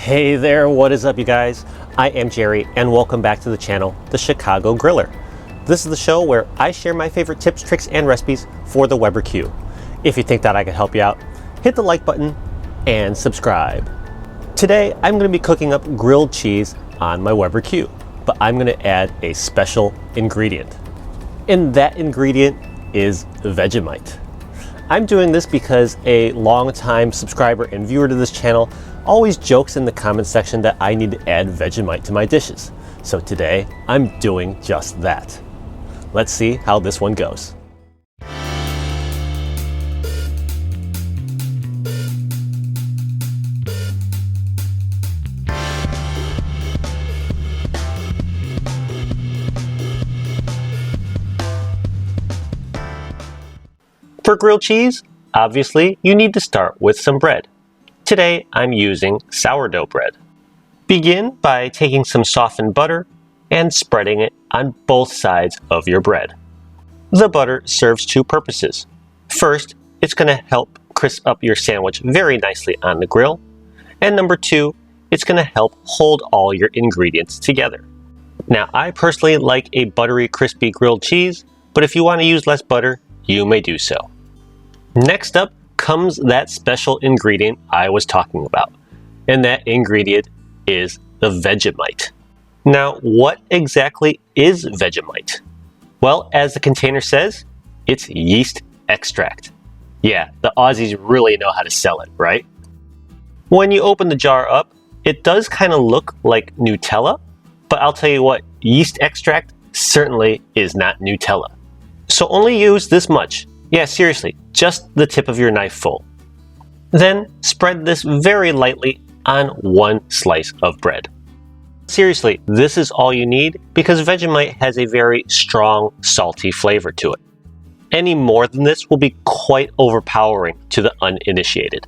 Hey there, what is up you guys? I am Jerry and welcome back to the channel, The Chicago Griller. This is the show where I share my favorite tips, tricks, and recipes for the Weber Q. If you think that I could help you out, hit the like button and subscribe. Today I'm going to be cooking up grilled cheese on my Weber Q, but I'm going to add a special ingredient. And that ingredient is Vegemite. I'm doing this because a long-time subscriber and viewer to this channel always jokes in the comment section that I need to add Vegemite to my dishes. So today, I'm doing just that. Let's see how this one goes. For grilled cheese, obviously, you need to start with some bread. Today, I'm using sourdough bread. Begin by taking some softened butter and spreading it on both sides of your bread. The butter serves two purposes. First, it's going to help crisp up your sandwich very nicely on the grill. And number two, it's going to help hold all your ingredients together. Now, I personally like a buttery, crispy grilled cheese, but if you want to use less butter, you may do so. Next up comes that special ingredient I was talking about, and that ingredient is the Vegemite. Now, what exactly is Vegemite? Well, as the container says, it's yeast extract. Yeah, the Aussies really know how to sell it, right? When you open the jar up, it does kind of look like Nutella, but I'll tell you what, yeast extract certainly is not Nutella. So only use this much. Yeah, seriously, just the tip of your knife full. Then spread this very lightly on one slice of bread. Seriously, this is all you need because Vegemite has a very strong, salty flavor to it. Any more than this will be quite overpowering to the uninitiated.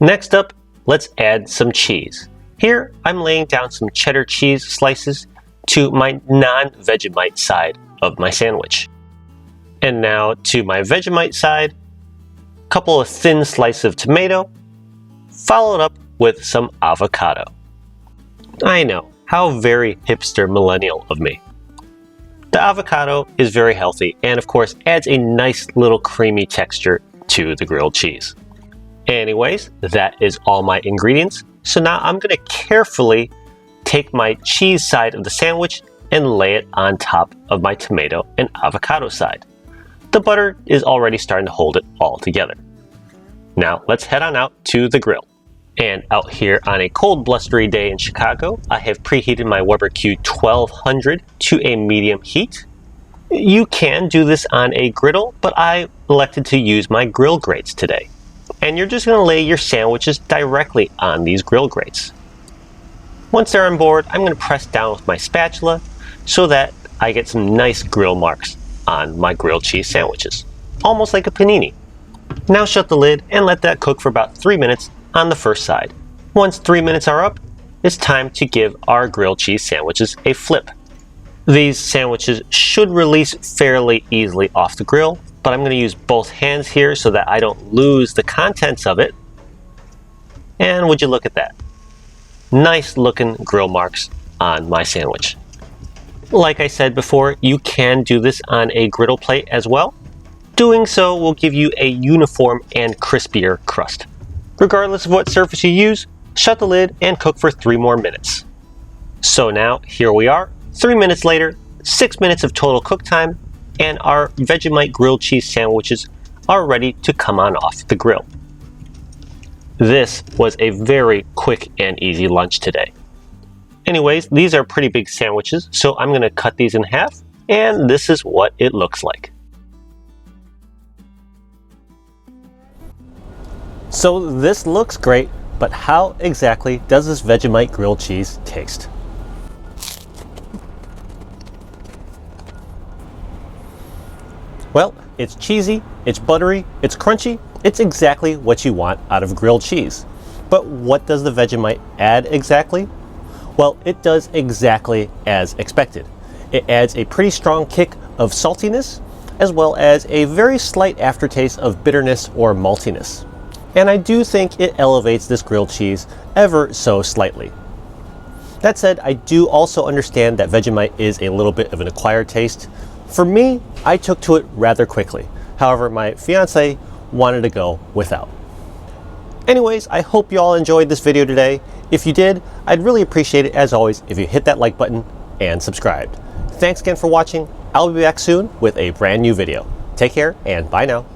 Next up, let's add some cheese. Here, I'm laying down some cheddar cheese slices to my non-Vegemite side of my sandwich. And now to my Vegemite side, a couple of thin slices of tomato, followed up with some avocado. I know, how very hipster millennial of me. The avocado is very healthy and of course adds a nice little creamy texture to the grilled cheese. Anyways, that is all my ingredients. So now I'm going to carefully take my cheese side of the sandwich and lay it on top of my tomato and avocado side. The butter is already starting to hold it all together. Now let's head on out to the grill. And out here on a cold blustery day in Chicago, I have preheated my Weber Q 1200 to a medium heat. You can do this on a griddle, but I elected to use my grill grates today. And you're just going to lay your sandwiches directly on these grill grates. Once they're on board, I'm going to press down with my spatula so that I get some nice grill marks on my grilled cheese sandwiches, almost like a panini. Now shut the lid and let that cook for about 3 minutes on the first side. Once 3 minutes are up, it's time to give our grilled cheese sandwiches a flip. These sandwiches should release fairly easily off the grill, but I'm going to use both hands here so that I don't lose the contents of it. And would you look at that? Nice looking grill marks on my sandwich. Like I said before, you can do this on a griddle plate as well. Doing so will give you a uniform and crispier crust. Regardless of what surface you use, shut the lid and cook for 3 more minutes. So now, here we are, 3 minutes later, 6 minutes of total cook time, and our Vegemite grilled cheese sandwiches are ready to come on off the grill. This was a very quick and easy lunch today. Anyways, these are pretty big sandwiches, so I'm going to cut these in half, and this is what it looks like. So this looks great, but how exactly does this Vegemite grilled cheese taste? Well, it's cheesy, it's buttery, it's crunchy, it's exactly what you want out of grilled cheese. But what does the Vegemite add exactly? Well, it does exactly as expected. It adds a pretty strong kick of saltiness, as well as a very slight aftertaste of bitterness or maltiness. and I do think it elevates this grilled cheese ever so slightly. That said, I do also understand that Vegemite is a little bit of an acquired taste. For me, I took to it rather quickly. However, my fiance wanted to go without. Anyways, I hope you all enjoyed this video today. If you did, I'd really appreciate it, as always, if you hit that like button and subscribed. Thanks again for watching. I'll be back soon with a brand new video. Take care and bye now.